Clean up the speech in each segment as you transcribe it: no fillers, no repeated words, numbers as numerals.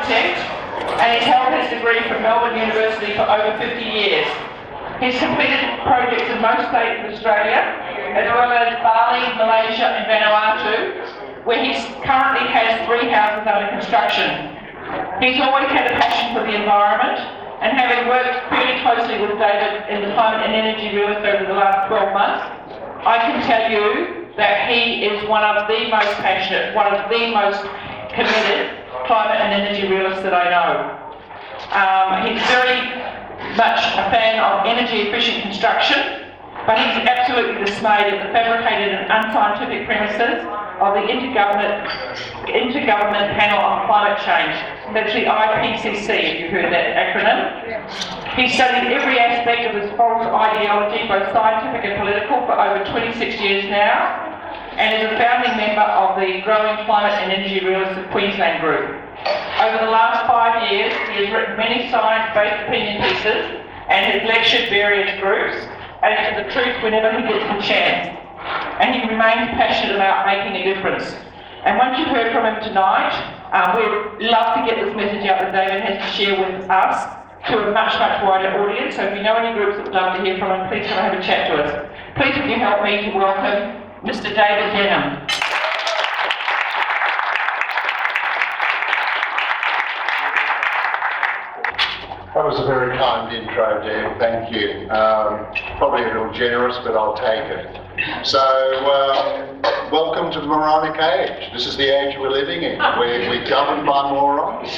architect, and he's held his degree from Melbourne University for over 50 years. He's completed projects in most states of Australia, as well as Bali, Malaysia and Vanuatu, where he currently has 3 houses under construction. He's always had a passion for the environment, and having worked pretty closely with David in the climate and energy realist over the last 12 months, I can tell you that he is one of the most passionate, one of the most committed climate and energy realists that I know. He's very much a fan of energy efficient construction, but he's absolutely dismayed at the fabricated and unscientific premises of the Intergovernmental Panel on Climate Change. That's the IPCC, if you've heard that acronym. He's studied every aspect of this false ideology, both scientific and political, for over 26 years now, and is a founding member of the growing Climate and Energy Realists of Queensland group. Over the last 5 years, he has written many science-based opinion pieces and has lectured various groups, adding to the truth whenever he gets the chance. And he remains passionate about making a difference. And once you've heard from him tonight, we'd love to get this message out that David has to share with us to a much, much wider audience. So if you know any groups that would love to hear from him, please come and have a chat to us. Please would you help me to welcome Mr. David Denham. That was a very kind intro, Deb, thank you. Probably a little generous, but I'll take it. So, welcome to the moronic age. This is the age we're living in. We're governed by morons.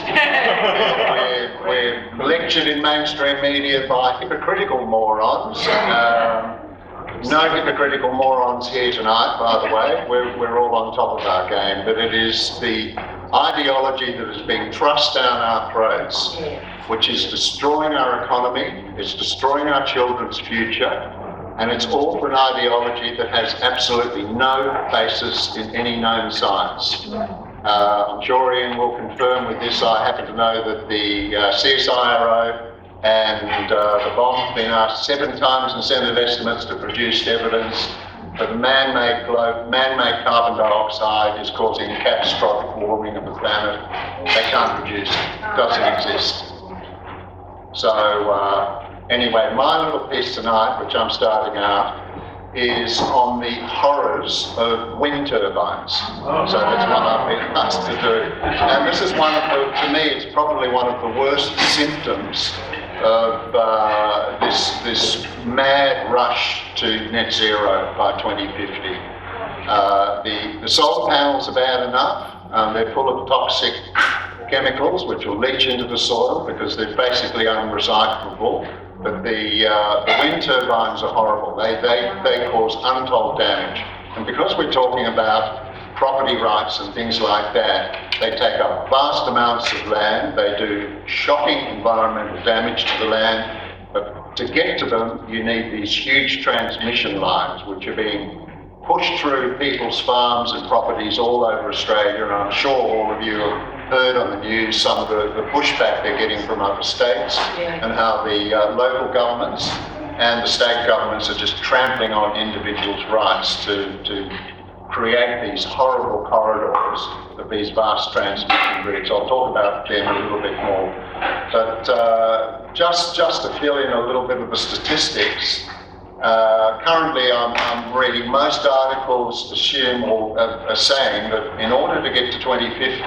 We're lectured in mainstream media by hypocritical morons. No hypocritical morons here tonight, by the way. We're all on top of our game, but it is the ideology that is being thrust down our throats, which is destroying our economy, it's destroying our children's future, and it's all for an ideology that has absolutely no basis in any known science. I'm sure Ian will confirm with this. I happen to know that the CSIRO and the BOM have been asked 7 times in Senate estimates to produce evidence that man-made carbon dioxide is causing catastrophic warming of the planet. They can't produce it. It doesn't exist. So anyway, my little piece tonight, which I'm starting out, is on the horrors of wind turbines. So that's what I've been asked to do. And this is one of the, to me, it's probably one of the worst symptoms of this mad rush to net zero by 2050. The solar panels are bad enough. They're full of toxic chemicals which will leach into the soil because they're basically unrecyclable. But the wind turbines are horrible. They cause untold damage. And because we're talking about property rights and things like that, they take up vast amounts of land. They do shocking environmental damage to the land. But to get to them, you need these huge transmission lines which are being pushed through people's farms and properties all over Australia. And I'm sure all of you have heard on the news some of the pushback they're getting from other states, and how the local governments and the state governments are just trampling on individuals' rights to create these horrible corridors of these vast transmission grids. I'll talk about them a little bit more. But just to fill in a little bit of the statistics, currently I'm reading most articles assume or are saying that in order to get to 2050,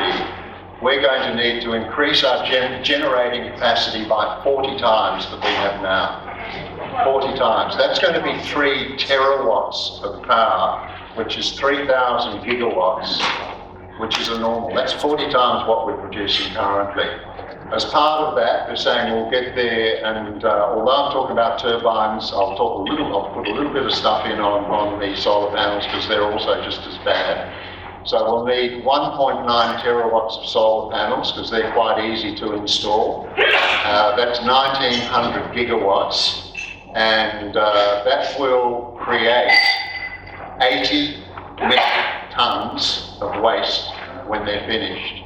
we're going to need to increase our generating capacity by 40 times that we have now. 40 times. That's going to be 3 terawatts of power, which is 3,000 gigawatts, which is a normal. That's 40 times what we're producing currently. As part of that, they're saying we'll get there, and although I'm talking about turbines, I'll put a little bit of stuff in on the solar panels because they're also just as bad. So we'll need 1.9 terawatts of solar panels because they're quite easy to install. That's 1,900 gigawatts, and that will create 80 metric tons of waste when they're finished.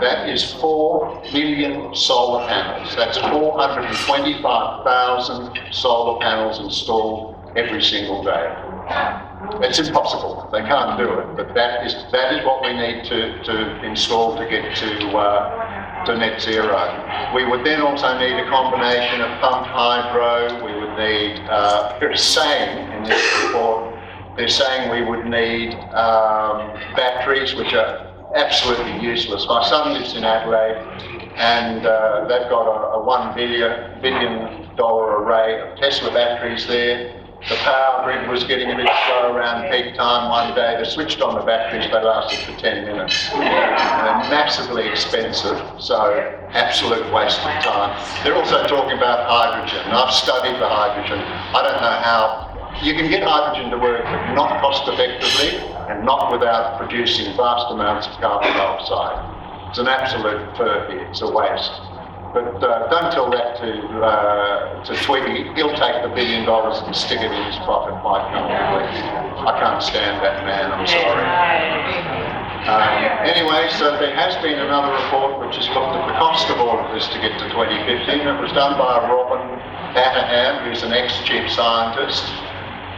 That is 4 million solar panels. That's 425,000 solar panels installed every single day. It's impossible. They can't do it. But that is what we need to install to get to net zero. We would then also need a combination of pumped hydro. We would need. They're saying in this report, they're saying we would need batteries, which are absolutely useless. My son lives in Adelaide, and they've got a $1 billion array of Tesla batteries there. The power grid was getting a bit slow around peak time one day. They switched on the batteries, they lasted for 10 minutes. And they're massively expensive, so absolute waste of time. They're also talking about hydrogen. I've studied the hydrogen. I don't know how. You can get hydrogen to work, but not cost effectively and not without producing vast amounts of carbon dioxide. It's an absolute furphy, it's a waste. But don't tell that to Twiggy. He'll take the $1 billion and stick it in his pocket quite comfortably. I can't stand that man, I'm sorry. Anyway, so there has been another report which has looked at the cost of all of this to get to 2050, and it was done by Robin Denham, who's an ex-chief scientist,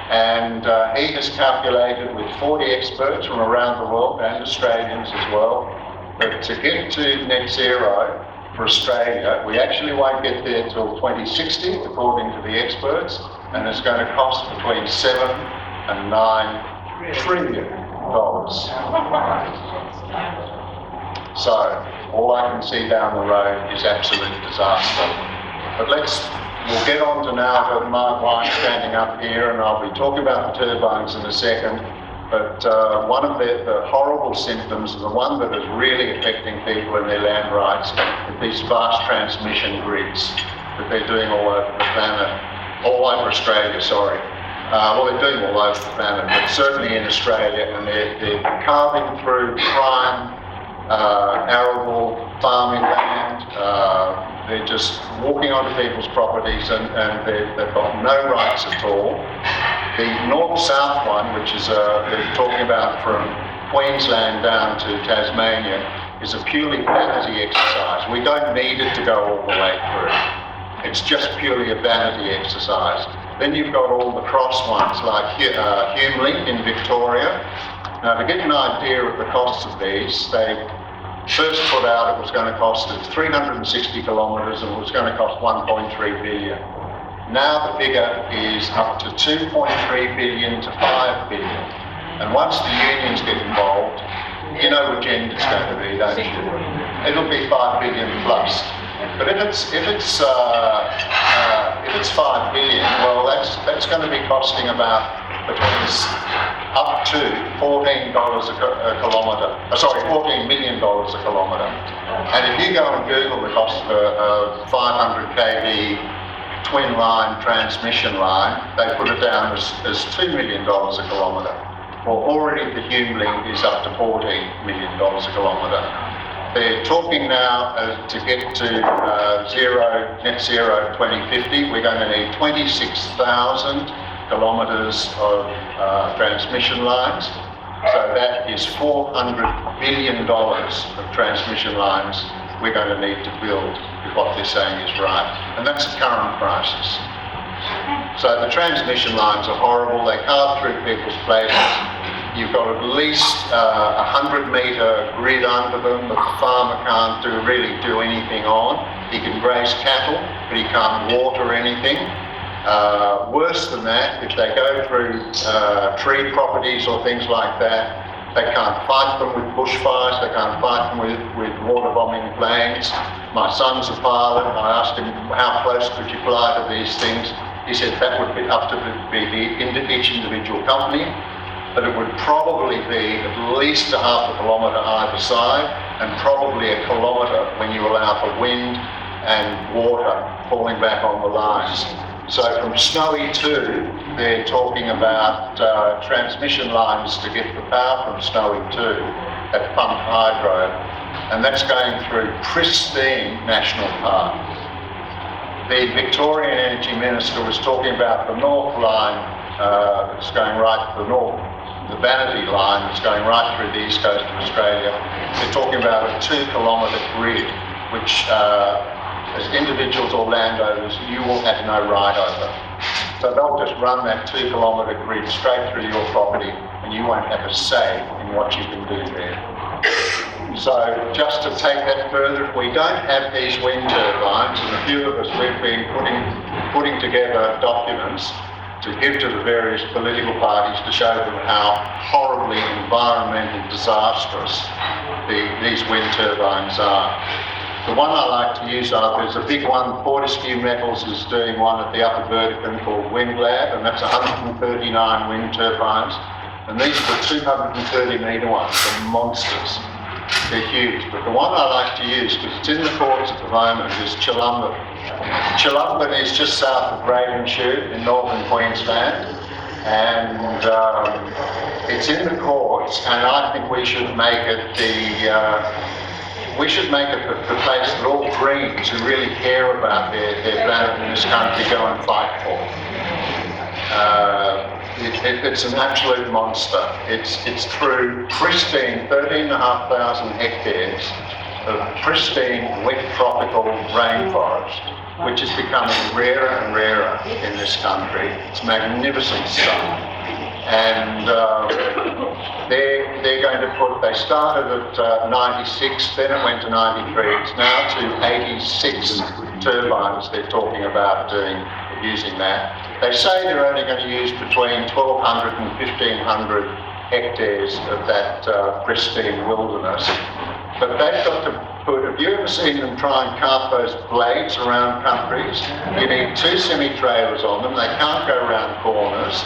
and he has calculated with 40 experts from around the world and Australians as well, that to get to net zero for Australia, we actually won't get there till 2060, according to the experts, and it's going to cost between $7 and $9 trillion. So all I can see down the road is absolute disaster. But we'll get on to now my wife standing up here, and I'll be talking about the turbines in a second. But one of the horrible symptoms, and the one that is really affecting people in their land rights, is these vast transmission grids that they're doing all over the planet, all over Australia, sorry. Well, they're doing all over the planet, but certainly in Australia, and they're carving through prime arable farming land. They're just walking onto people's properties, and they've got no rights at all. The north-south one, which is they're talking about from Queensland down to Tasmania, is a purely vanity exercise. We don't need it to go all the way through. It's just purely a vanity exercise. Then you've got all the cross ones, like Hume in Victoria. Now, to get an idea of the costs of these, they first put out it was going to cost 360 kilometres and it was going to cost 1.3 billion. Now the figure is up to 2.3 billion to 5 billion. And once the unions get involved, you know which end it's going to be, don't you? It'll be 5 billion plus. But if it's 5 billion, well, that's going to be costing about up to $14 a kilometre. Sorry, $14 million a kilometre. And if you go and Google the cost of a 500 kV twin line transmission line, they put it down as $2 million a kilometre. Well, already the Hume link is up to $14 million a kilometre. They're talking now to get to net zero 2050, we're going to need 26,000 kilometres of transmission lines. So that is $400 billion of transmission lines we're going to need to build if what they're saying is right. And that's the current crisis. So the transmission lines are horrible. They carve through people's places. You've got at least a 100-metre grid under them that the farmer can't really do anything on. He can graze cattle, but he can't water anything. Worse than that, if they go through tree properties or things like that, they can't fight them with bushfires, they can't fight them with water bombing planes. My son's a pilot. I asked him, how close could you fly to these things? He said that would be up to each individual company, but it would probably be at least a half a kilometre either side, and probably a kilometre when you allow for wind and water falling back on the lines. So from Snowy 2, they're talking about transmission lines to get the power from Snowy 2 at pumped hydro, and that's going through pristine national park. The Victorian Energy Minister was talking about the North line that's going right to the north, the Vanity line that's going right through the east coast of Australia. They're talking about a 2-kilometre grid, which as individuals or landowners, you will have no right over. So they'll just run that 2 kilometre grid straight through your property and you won't have a say in what you can do there. So just to take that further, if we don't have these wind turbines, and a few of us, we've been putting together documents to give to the various political parties to show them how horribly environmentally disastrous these wind turbines are. The one I like to use there's a big one, Fortescue Metals is doing one at the Upper Vertican called Wind Lab, and that's 139 wind turbines. And these are the 230 metre ones, they're monsters. They're huge, but the one I like to use, because it's in the courts at the moment, is Chilumban. Chilumban is just south of Ravenshoe in northern Queensland, and it's in the courts, and I think we should make it the place that all Greens who really care about their planet in this country go and fight for. It's an absolute monster. It's through pristine 13,500 hectares of pristine wet tropical rainforest, which is becoming rarer and rarer in this country. It's magnificent stuff. And they're going to they started at 96, then it went to 93, it's now to 86 turbines they're talking about using that. They say they're only going to use between 1,200 and 1,500 hectares of that pristine wilderness. But they've got to have you ever seen them try and carve those blades around countries? You need 2 semi-trailers on them, they can't go around corners.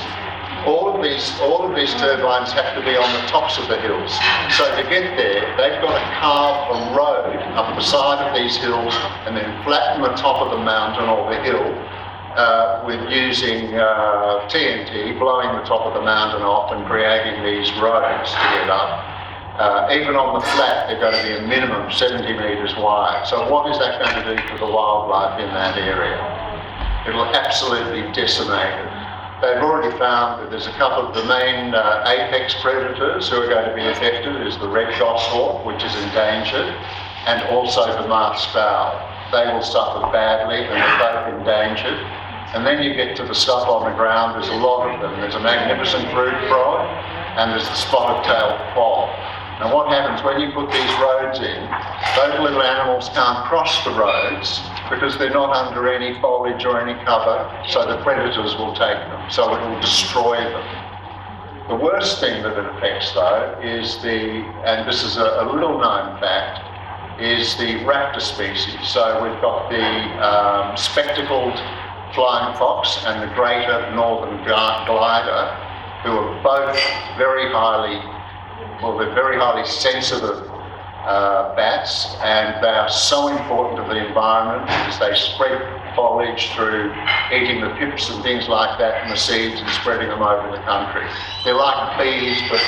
All of these turbines have to be on the tops of the hills. So to get there, they've got to carve a road up the side of these hills and then flatten the top of the mountain or the hill with using TNT, blowing the top of the mountain off and creating these roads to get up. Even on the flat, they're going to be a minimum 70 metres wide. So what is that going to do for the wildlife in that area? It'll absolutely decimate it. They've already found that there's a couple of the main apex predators who are going to be affected is the red goshawk, which is endangered, and also the Mart's fowl. They will suffer badly and they're both endangered. And then you get to the stuff on the ground, there's a lot of them. There's a magnificent brood frog and there's the spotted-tailed quoll. Now what happens when you put these roads in, those little animals can't cross the roads because they're not under any foliage or any cover, so the predators will take them, so it will destroy them. The worst thing that it affects though is and this is a little known fact, is the raptor species. So we've got the spectacled flying fox and the greater northern glider, who are both very highly sensitive bats, and they are so important to the environment because they spread foliage through eating the pips and things like that and the seeds and spreading them over the country. They're like bees but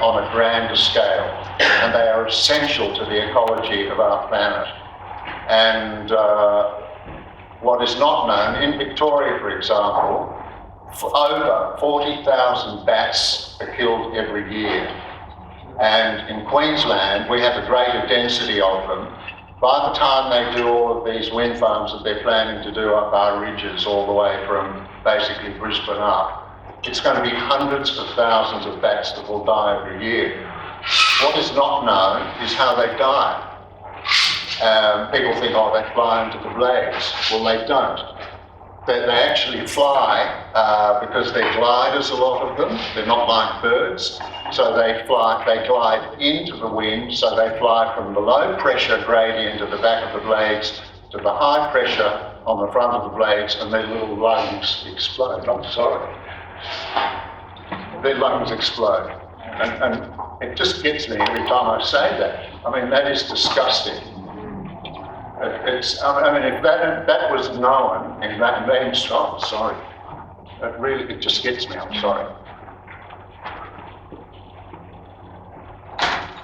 on a grander scale, and they are essential to the ecology of our planet. And what is not known, in Victoria for example, over 40,000 bats are killed every year. And in Queensland, we have a greater density of them. By the time they do all of these wind farms that they're planning to do up our ridges all the way from basically Brisbane up, it's going to be hundreds of thousands of bats that will die every year. What is not known is how they die. People think, oh, they fly into the blades. Well, they don't. They actually fly because they're gliders, a lot of them. They're not like birds. So they glide into the wind, so they fly from the low pressure gradient at the back of the blades to the high pressure on the front of the blades, and their little lungs explode. I'm sorry. Their lungs explode. And it just gets me every time I say that. I mean, that is disgusting. If that was known in that mainstream, sorry. It just gets me, I'm sorry.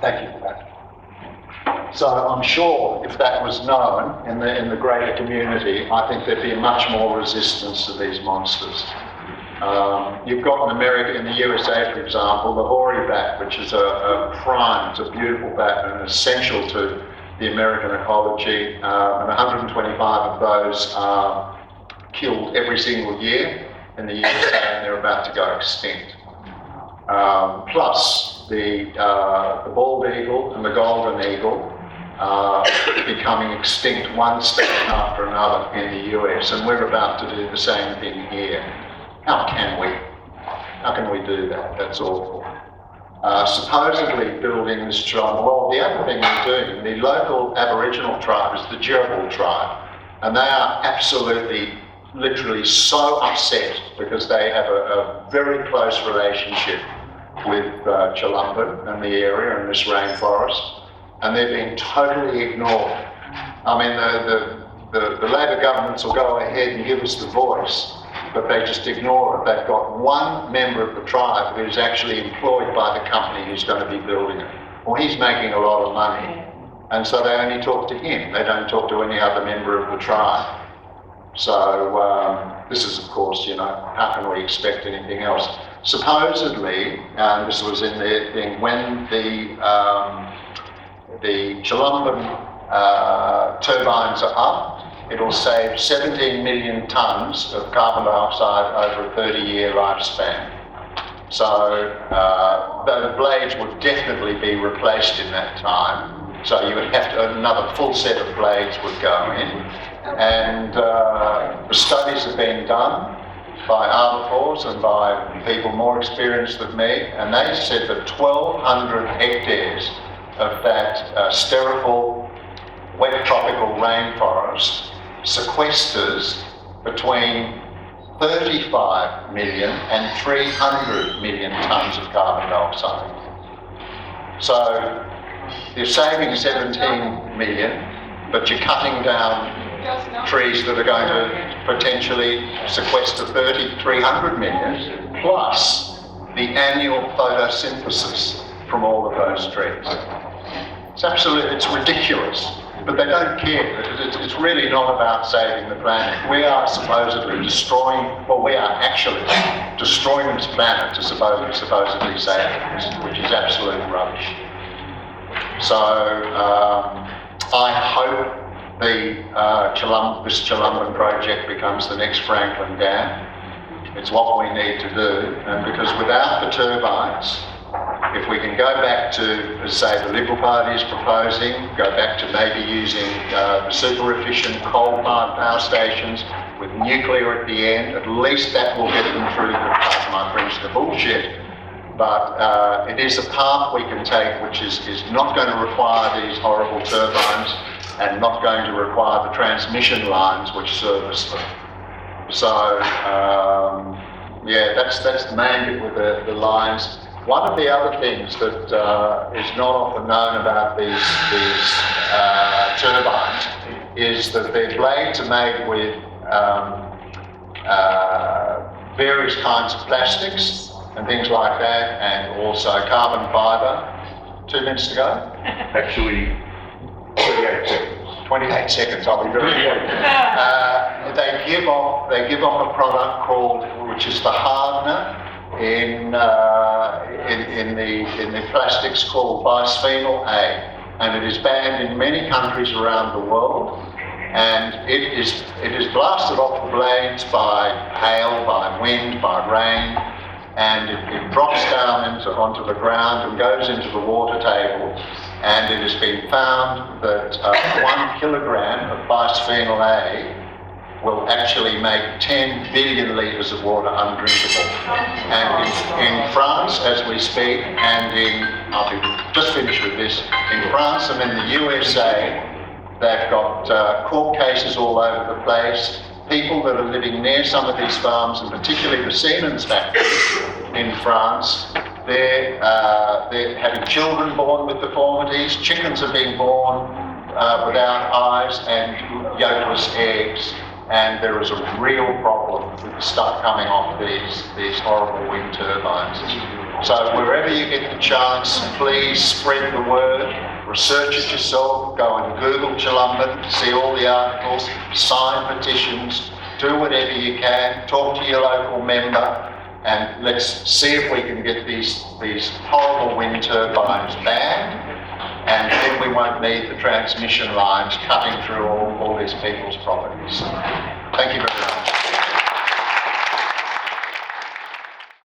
Thank you for that. So I'm sure if that was known in the greater community, I think there'd be much more resistance to these monsters. You've got in America, in the USA, for example, the hoary bat, which is a prime, it's a beautiful bat and essential to the American ecology, and 125 of those are killed every single year. in the USA, and they're about to go extinct. Plus the bald eagle and the golden eagle are becoming extinct one state after another in the US, and we're about to do the same thing here. How can we? How can we do that? That's awful. Supposedly building this tribe. Well, the other thing we're doing, the local Aboriginal tribe is the Gerbil tribe, and they are absolutely, literally so upset because they have a very close relationship with Chilumba and the area and this rainforest, and they're being totally ignored. I mean, the Labor governments will go ahead and give us the voice, but they just ignore it. They've got one member of the tribe who's actually employed by the company who's going to be building it. Well, he's making a lot of money, and so they only talk to him. They don't talk to any other member of the tribe. So this is, of course, you know, how can we expect anything else? Supposedly, and this was in their thing, when the Chilumban turbines are up, it'll save 17 million tonnes of carbon dioxide over a 30-year lifespan. So the blades would definitely be replaced in that time. So you would have to, another full set of blades would go in. And the studies have been done by arbiters and by people more experienced than me, and they said that 1,200 hectares of that sterile, wet tropical rainforest sequesters between 35 million and 300 million tonnes of carbon dioxide. So you're saving 17 million, but you're cutting down trees that are going to potentially sequester 300 million, plus the annual photosynthesis from all of those trees. It's absolutely, it's ridiculous, but they don't care. It's really not about saving the planet. We are supposedly destroying, well, we are actually destroying this planet to supposedly save it, which is absolute rubbish. So I hope this Chilumban project becomes the next Franklin Dam. It's what we need to do, and because without the turbines, if we can go back to, as say, the Liberal Party is proposing, go back to maybe using the super efficient coal-fired power stations with nuclear at the end, at least that will get them through the bullshit. But it is a path we can take which is not going to require these horrible turbines and not going to require the transmission lines which service them. So, yeah, that's the main bit with the lines. One of the other things that is not often known about these turbines is that their blades are made with various kinds of plastics and things like that, and also carbon fibre. 2 minutes to go? Actually, 28 seconds. 28 seconds, I'll be very quick. They give off a product called, which is the hardener in the plastics, called Bisphenal A, and it is banned in many countries around the world. And it is blasted off the blades by hail, by wind, by rain, and it drops down onto the ground and goes into the water table. And it has been found that 1 kilogram of bisphenol A will actually make 10 billion litres of water undrinkable. And in France, as we speak, and I'll just finish with this, in France and in the USA, they've got court cases all over the place. People that are living near some of these farms, and particularly the Siemens factories in France, they're having children born with deformities. Chickens are being born without eyes and yolkless eggs, and there is a real problem with the stuff coming off these horrible wind turbines. So wherever you get the chance, please spread the word. Research it yourself, go and Google Chilumban, see all the articles, sign petitions, do whatever you can, talk to your local member, and let's see if we can get these horrible wind turbines banned, and then we won't need the transmission lines cutting through all these people's properties. Thank you very much.